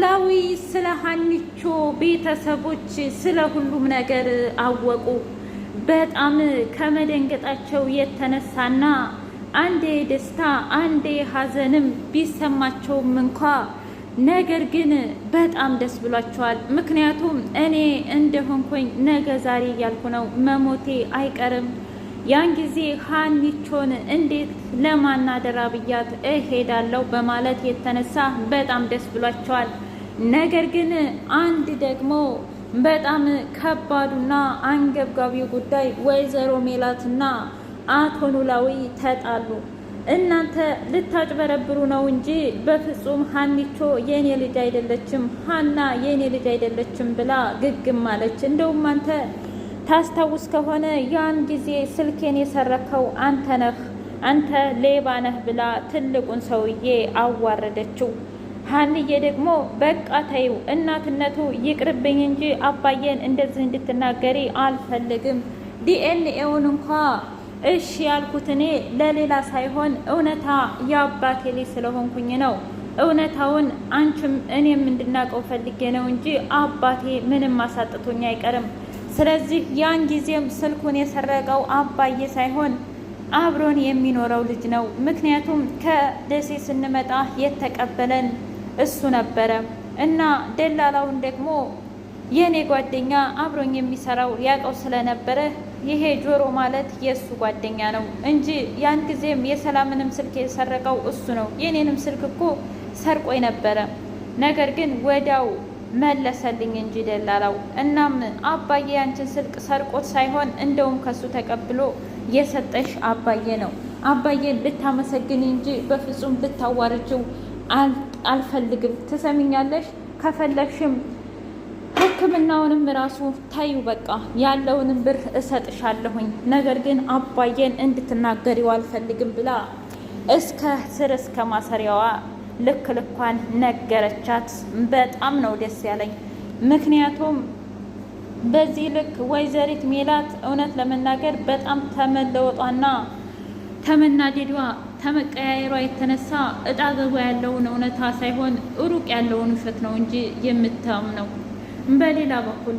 ኖላዊ ስለ ሀኒቾ ቤተሰቦች ስለ ሁሉም ነገር አወቁ። በጣም ከመደንገጣቸው የተነሳና አንዴ ደስታ አንዴ ሀዘንም ቢሰማቸውም እንኳ ነገር ግን በጣም ደስ ብሏቸዋል። ምክንያቱም እኔ እንደሆንኩኝ ነገ ዛሬ እያልኩ ነው፣ መሞቴ አይቀርም። ያን ጊዜ ሀኒቾን እንዴት ለማናደራ ብያት እሄዳለሁ በማለት የተነሳ በጣም ደስ ብሏቸዋል። ነገር ግን አንድ ደግሞ በጣም ከባዱና አንገብጋቢው ጉዳይ ወይዘሮ ሜላትና አቶ ኖላዊ ተጣሉ። እናንተ ልታጭበረብሩ ነው እንጂ በፍጹም ሀኒቾ የኔ ልጅ አይደለችም፣ ሀና የኔ ልጅ አይደለችም ብላ ግግም አለች። እንደውም አንተ ታስታውስ ከሆነ ያን ጊዜ ስልኬን የሰረከው አንተ ነህ፣ አንተ ሌባ ነህ ብላ ትልቁን ሰውዬ አዋረደችው። ሀንዬ ደግሞ በቃ ተይው፣ እናትነቱ ይቅርብኝ እንጂ አባዬን እንደዚህ እንድትናገሪ አልፈልግም። ዲኤንኤውን እንኳ እሺ ያልኩት እኔ ለሌላ ሳይሆን እውነታ የአባቴ ልጅ ስለሆንኩኝ ነው። እውነታውን አንቺም እኔም እንድናውቀው ፈልጌ ነው እንጂ አባቴ ምንም አሳጥቶኝ አይቀርም። ስለዚህ ያን ጊዜም ስልኩን የሰረቀው አባዬ ሳይሆን አብሮን የሚኖረው ልጅ ነው። ምክንያቱም ከደሴ ስንመጣ የተቀበለን እሱ ነበረ እና ደላላውን ደግሞ የኔ ጓደኛ አብሮኝ የሚሰራው ያውቀው ስለነበረ ይሄ ጆሮ ማለት የእሱ ጓደኛ ነው እንጂ ያን ጊዜም የሰላምንም ስልክ የሰረቀው እሱ ነው። የኔንም ስልክ እኮ ሰርቆኝ ነበረ፣ ነገር ግን ወዲያው መለሰልኝ እንጂ ደላላው። እናም አባዬ ያንችን ስልክ ሰርቆት ሳይሆን እንደውም ከሱ ተቀብሎ የሰጠሽ አባዬ ነው። አባዬን ልታመሰግን እንጂ በፍጹም ልታዋርጅው አልፈልግም። ትሰሚኛለሽ? ከፈለግሽም ሕክምናውንም ራሱ ታዩ፣ በቃ ያለውንም ብር እሰጥሻለሁኝ። ነገር ግን አባዬን እንድትናገሪው አልፈልግም ብላ እስከ ስር እስከ ማሰሪያዋ ልክ ልኳን ነገረቻት። በጣም ነው ደስ ያለኝ። ምክንያቱም በዚህ ልክ ወይዘሪት ሜላት እውነት ለመናገር በጣም ተመለወጧና ተመናደዷ ተመቀያየሯ የተነሳ እጣ ገባ ያለውን እውነታ ሳይሆን ሩቅ ያለውን ውሸት ነው እንጂ የምታምነው። በሌላ በኩል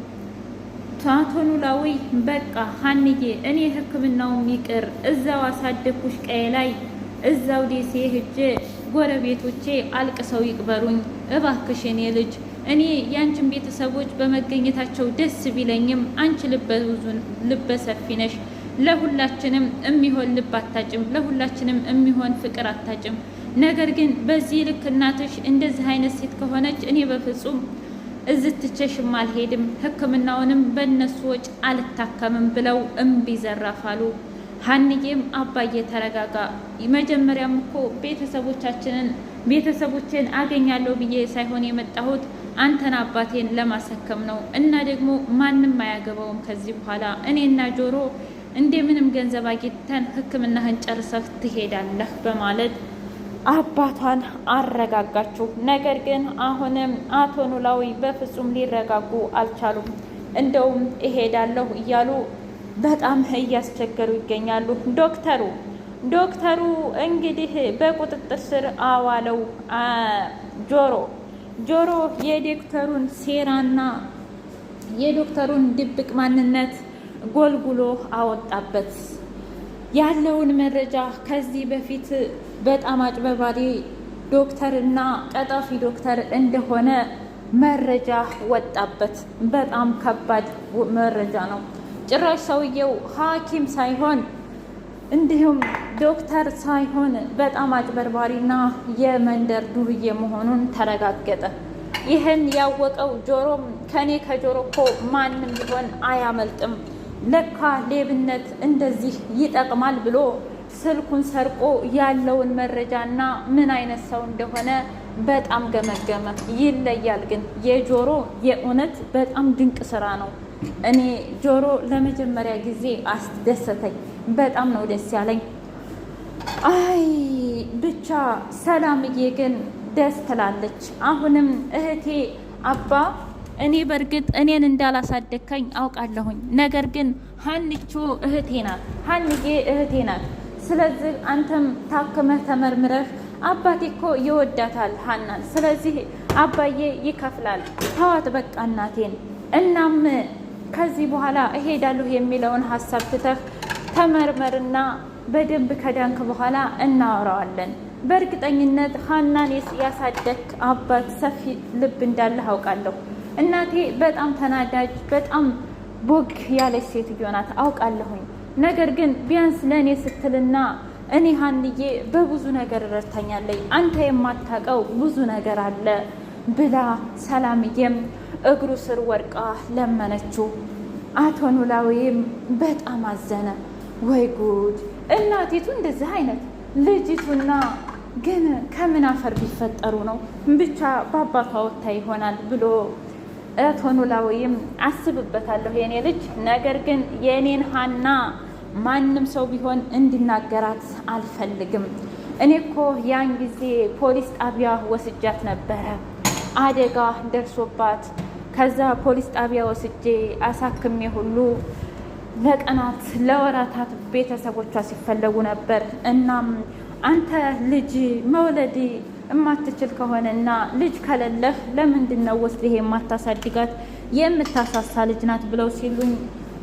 አቶ ኖላዊ በቃ ሀንዬ እኔ ሕክምናውም ይቅር እዛው አሳደግኩሽ ቀዬ ላይ እዛው ደሴ ሄጄ ጎረቤቶቼ አልቅሰው ይቅበሩኝ እባክሽ የኔ ልጅ። እኔ ያንቺን ቤተሰቦች በመገኘታቸው ደስ ቢለኝም አንቺ ልበ ሰፊ ነሽ። ለሁላችንም የሚሆን ልብ አታጭም፣ ለሁላችንም የሚሆን ፍቅር አታጭም። ነገር ግን በዚህ ልክ እናትሽ እንደዚህ አይነት ሴት ከሆነች እኔ በፍጹም እዝትቸሽም አልሄድም፣ ሕክምናውንም በእነሱ ወጪ አልታከምም ብለው እምቢ ዘራፋሉ። ሀንዬም አባዬ ተረጋጋ፣ መጀመሪያም እኮ ቤተሰቦችን አገኛለሁ ብዬ ሳይሆን የመጣሁት አንተን አባቴን ለማሰከም ነው እና ደግሞ ማንም አያገባውም ከዚህ በኋላ እኔና ጆሮ እንደምንም ገንዘብ አግኝተን ሕክምናህን ጨርሰህ ትሄዳለህ በማለት አባቷን አረጋጋችሁ። ነገር ግን አሁንም አቶ ኖላዊ በፍጹም ሊረጋጉ አልቻሉም። እንደውም እሄዳለሁ እያሉ በጣም እያስቸገሩ ይገኛሉ። ዶክተሩ እንግዲህ በቁጥጥር ስር አዋለው ጆሮ የዶክተሩን ሴራና የዶክተሩን ድብቅ ማንነት ጎልጉሎ አወጣበት። ያለውን መረጃ ከዚህ በፊት በጣም አጭበርባሪ ዶክተርና ቀጣፊ ዶክተር እንደሆነ መረጃ ወጣበት። በጣም ከባድ መረጃ ነው። ጭራሽ ሰውየው ሐኪም ሳይሆን እንዲሁም ዶክተር ሳይሆን በጣም አጭበርባሪና የመንደር ዱርዬ መሆኑን ተረጋገጠ። ይህን ያወቀው ጆሮም ከጆሮ እኮ ማንም ቢሆን አያመልጥም፣ ለካ ሌብነት እንደዚህ ይጠቅማል ብሎ ስልኩን ሰርቆ ያለውን መረጃና ምን አይነት ሰው እንደሆነ በጣም ገመገመ። ይለያል ግን የጆሮ የእውነት በጣም ድንቅ ስራ ነው። እኔ ጆሮ ለመጀመሪያ ጊዜ አስደሰተኝ። በጣም ነው ደስ ያለኝ። አይ ብቻ ሰላምዬ ግን ደስ ትላለች። አሁንም እህቴ አባ እኔ በእርግጥ እኔን እንዳላሳደግከኝ አውቃለሁኝ፣ ነገር ግን ሀንቾ እህቴ ናት፣ ሀንዬ እህቴ ናት። ስለዚህ አንተም ታክመህ ተመርምረህ አባቴ እኮ ይወዳታል ሀናን፣ ስለዚህ አባዬ ይከፍላል፣ ተዋት በቃ እናቴን። እናም ከዚህ በኋላ እሄዳለሁ የሚለውን ሀሳብ ትተህ ተመርመርና በደንብ ከዳንክ በኋላ እናወራዋለን። በእርግጠኝነት ሀናን ያሳደግ አባት ሰፊ ልብ እንዳለህ አውቃለሁ። እናቴ በጣም ተናዳጅ፣ በጣም ቦግ ያለች ሴትዮ ናት አውቃለሁኝ። ነገር ግን ቢያንስ ለእኔ ስትልና እኔ ሀንዬ በብዙ ነገር ረድታኛለች፣ አንተ የማታውቀው ብዙ ነገር አለ ብላ ሰላምዬም እግሩ ስር ወድቃ ለመነችው። አቶ ኖላዊም በጣም አዘነ። ወይ ጉድ! እናቲቱ እንደዚህ አይነት ልጅቱና ግን ከምን አፈር ቢፈጠሩ ነው? ብቻ በአባቷ ወታ ይሆናል ብሎ አቶ ኖላዊም አስብበታለሁ የኔ ልጅ፣ ነገር ግን የኔን ሀና ማንም ሰው ቢሆን እንዲናገራት አልፈልግም። እኔ እኮ ያን ጊዜ ፖሊስ ጣቢያ ወስጃት ነበረ አደጋ ደርሶባት፣ ከዛ ፖሊስ ጣቢያ ወስጄ አሳክሜ ሁሉ ለቀናት ለወራታት ቤተሰቦቿ ሲፈለጉ ነበር። እናም አንተ ልጅ መውለድ የማትችል ከሆነና ልጅ ከሌለህ ለምንድን ነው ወስደህ የማታሳድጋት? የምታሳሳ ልጅ ናት ብለው ሲሉኝ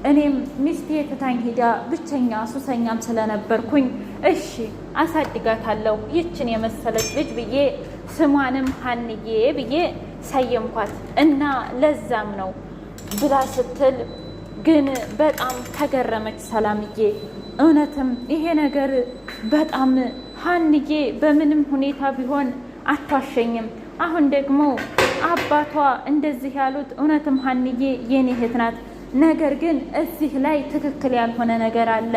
እኔም ሚስቴ ትታኝ ሂዳ ብቸኛ ሱሰኛም ስለነበርኩኝ እሺ አሳድጋታለሁ ይችን የመሰለች ልጅ ብዬ ስሟንም ሀንዬ ብዬ ሰየምኳት እና ለዛም ነው ብላ ስትል ግን በጣም ተገረመች ሰላምዬ። እውነትም ይሄ ነገር በጣም ሀንዬ በምንም ሁኔታ ቢሆን አትዋሸኝም። አሁን ደግሞ አባቷ እንደዚህ ያሉት እውነትም ሀንዬ የኔ እህት ናት። ነገር ግን እዚህ ላይ ትክክል ያልሆነ ነገር አለ።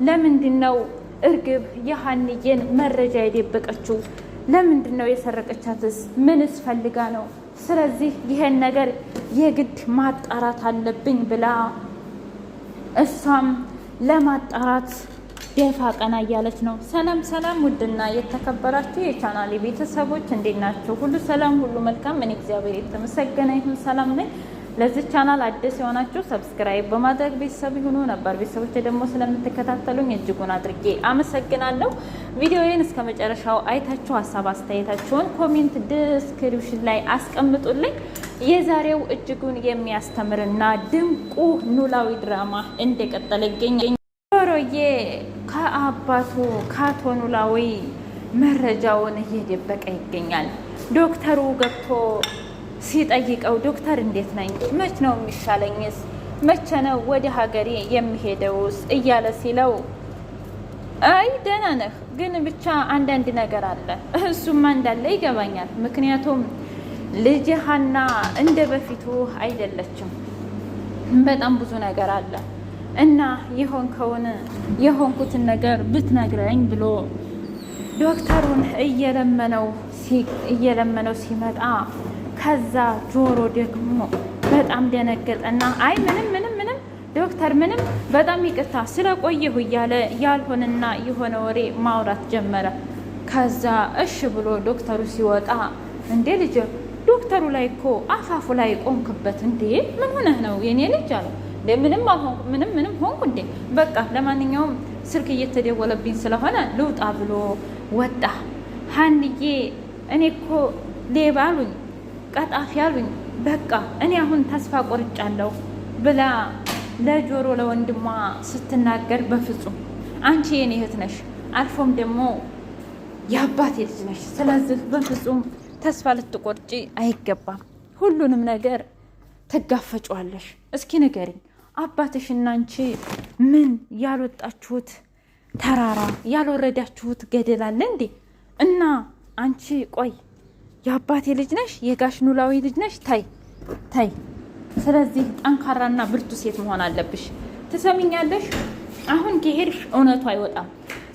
ለምንድን ነው እርግብ የሀንዬን መረጃ የደበቀችው? ለምንድን ነው የሰረቀቻትስ? ምንስ ፈልጋ ነው? ስለዚህ ይሄን ነገር የግድ ማጣራት አለብኝ ብላ እሷም ለማጣራት ደፋ ቀና እያለች ነው። ሰላም ሰላም! ውድና የተከበራችሁ የቻናሌ ቤተሰቦች እንዴት ናችሁ? ሁሉ ሰላም፣ ሁሉ መልካም። እኔ እግዚአብሔር የተመሰገነ ይሁን ሰላም ነኝ። ለዚህ ቻናል አዲስ የሆናችሁ ሰብስክራይብ በማድረግ ቤተሰብ ይሁኑ። ነባር ቤተሰቦች ደግሞ ስለምትከታተሉኝ እጅጉን አድርጌ አመሰግናለሁ። ቪዲዮዬን እስከ መጨረሻው አይታችሁ ሀሳብ አስተያየታችሁን ኮሜንት ዲስክሪፕሽን ላይ አስቀምጡልኝ። የዛሬው እጅጉን የሚያስተምርና ድንቁ ኖላዊ ድራማ እንደቀጠለ ይገኛል። ጆሮዬ ከአባቱ ከአቶ ኖላዊ መረጃውን እየደበቀ ይገኛል። ዶክተሩ ገብቶ ሲጠይቀው ዶክተር እንዴት ነኝ? መች ነው የሚሻለኝስ? መቼ ነው ወደ ሀገሬ የሚሄደውስ? እያለ ሲለው አይ ደህና ነህ፣ ግን ብቻ አንዳንድ ነገር አለ። እሱማ እንዳለ ይገባኛል። ምክንያቱም ልጅ ሀና እንደ በፊቱ አይደለችም። በጣም ብዙ ነገር አለ እና የሆንኩትን ነገር ብትነግረኝ ብሎ ዶክተሩን እየለመነው ሲመጣ ከዛ ጆሮ ደግሞ በጣም ደነገጠና አይ ምንም ዶክተር ምንም በጣም ይቅርታ ስለቆየሁ እያለ ያልሆነና የሆነ ወሬ ማውራት ጀመረ። ከዛ እሺ ብሎ ዶክተሩ ሲወጣ እንዴ ልጅ ዶክተሩ ላይ እኮ አፋፉ ላይ ቆምክበት እንዴ? ምን ሆነህ ነው የኔ ልጅ አለው። ምንም አልሆንኩ ምንም ሆንኩ እንዴ? በቃ ለማንኛውም ስልክ እየተደወለብኝ ስለሆነ ልውጣ ብሎ ወጣ። ሀንዬ እኔ እኮ ሌባ አሉኝ ቀጣፊ አሉኝ፣ በቃ እኔ አሁን ተስፋ ቆርጫለሁ ብላ ለጆሮ ለወንድሟ ስትናገር በፍጹም አንቺ የኔ እህት ነሽ፣ አልፎም ደግሞ የአባቴ ልጅ ነሽ። ስለዚህ በፍጹም ተስፋ ልትቆርጪ አይገባም። ሁሉንም ነገር ትጋፈጫዋለሽ። እስኪ ንገሪኝ፣ አባትሽና አንቺ ምን ያልወጣችሁት ተራራ ያልወረዳችሁት ገደል አለ እንዴ? እና አንቺ ቆይ የአባቴ ልጅ ነሽ፣ የጋሽ ኖላዊ ልጅ ነሽ። ታይ። ስለዚህ ጠንካራና ብርቱ ሴት መሆን አለብሽ። ትሰሚኛለሽ? አሁን ከሄድሽ እውነቱ አይወጣም።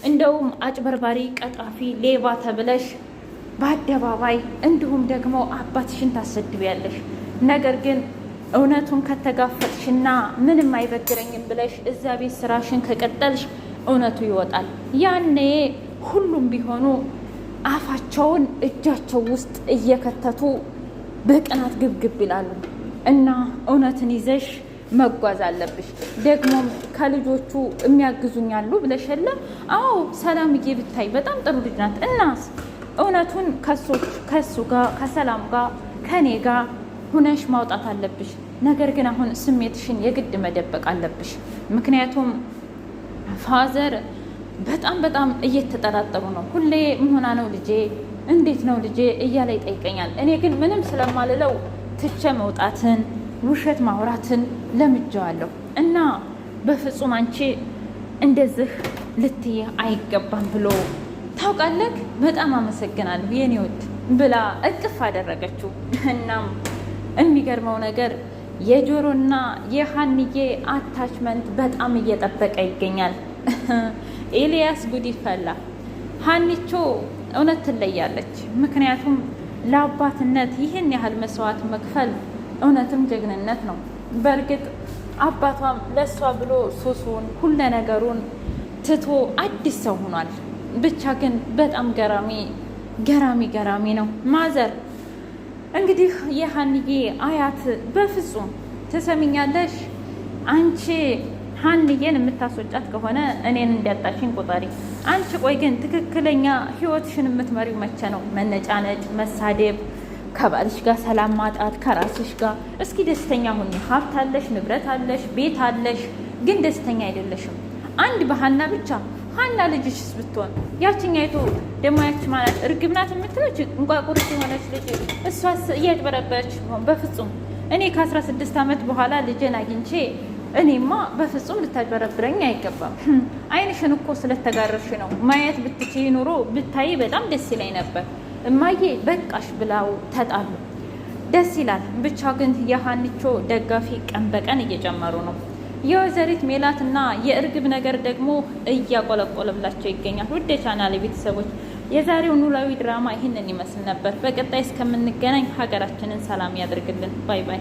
እንደውም አጭበርባሪ፣ ቀጣፊ፣ ሌባ ተብለሽ በአደባባይ እንዲሁም ደግሞ አባትሽን ታሰድቢያለሽ። ነገር ግን እውነቱን ከተጋፈጥሽና ምንም አይበግረኝም ብለሽ እዛ ቤት ስራሽን ከቀጠልሽ እውነቱ ይወጣል። ያኔ ሁሉም ቢሆኑ አፋቸውን እጃቸው ውስጥ እየከተቱ በቅናት ግብግብ ይላሉ። እና እውነትን ይዘሽ መጓዝ አለብሽ። ደግሞም ከልጆቹ የሚያግዙኛሉ ብለሽ የለ? አዎ ሰላምዬ ብታይ በጣም ጥሩ ልጅ ናት። እናስ እውነቱን ከሱ ጋር ከሰላም ጋር ከኔ ጋር ሁነሽ ማውጣት አለብሽ። ነገር ግን አሁን ስሜትሽን የግድ መደበቅ አለብሽ። ምክንያቱም ፋዘር በጣም እየተጠራጠሩ ነው። ሁሌ ምን ነው ልጄ፣ እንዴት ነው ልጄ እያለ ይጠይቀኛል። እኔ ግን ምንም ስለማልለው ትቼ መውጣትን ውሸት ማውራትን ለምጄዋለሁ እና በፍጹም አንቺ እንደዚህ ልትይ አይገባም ብሎ ታውቃለህ፣ በጣም አመሰግናለሁ የኔ ውድ ብላ እቅፍ አደረገችው። እናም የሚገርመው ነገር የጆሮና የሀንዬ አታችመንት በጣም እየጠበቀ ይገኛል። ኤልያስ ጉድ ይፈላ። ሀኒቾ እውነት ትለያለች። ምክንያቱም ለአባትነት ይህን ያህል መስዋዕት መክፈል እውነትም ጀግንነት ነው። በእርግጥ አባቷም ለእሷ ብሎ ሱሱን ሁለ ነገሩን ትቶ አዲስ ሰው ሆኗል። ብቻ ግን በጣም ገራሚ ነው። ማዘር እንግዲህ የሀንዬ አያት በፍጹም ትሰሚኛለሽ፣ አንቺ ሀንዬን የምታስወጫት ከሆነ እኔን እንዲያጣሽኝ ቁጠሪ። አንቺ ቆይ ግን ትክክለኛ ህይወትሽን የምትመሪው መቼ ነው? መነጫነጭ፣ መሳደብ፣ ከባልሽ ጋር ሰላም ማጣት፣ ከራስሽ ጋር እስኪ ደስተኛ ሁኚ። ሀብት አለሽ፣ ንብረት አለሽ፣ ቤት አለሽ፣ ግን ደስተኛ አይደለሽም። አንድ በሀና ብቻ። ሀና ልጅሽስ ብትሆን ያችኛይቱ ደግሞ ያች ማለት እርግብ ናት የምትለች እንቋቁርት የሆነች ልጅ እሷስ እያጭበረበረች በፍጹም እኔ ከ16 ዓመት በኋላ ልጄን አግኝቼ እኔማ በፍጹም ልታጭበረብረኝ አይገባም። አይንሽን እኮ ስለተጋረሽ ነው። ማየት ብትችይ ኑሮ ብታይ በጣም ደስ ይለኝ ነበር። እማዬ በቃሽ ብላው ተጣሉ። ደስ ይላል። ብቻ ግን የሀኒቾ ደጋፊ ቀን በቀን እየጨመሩ ነው። የወይዘሪት ሜላትና የእርግብ ነገር ደግሞ እያቆለቆለብላቸው ይገኛል። ውድ የቻናሌ ቤተሰቦች የዛሬው ኖላዊ ድራማ ይህንን ይመስል ነበር። በቀጣይ እስከምንገናኝ ሀገራችንን ሰላም ያደርግልን። ባይ ባይ።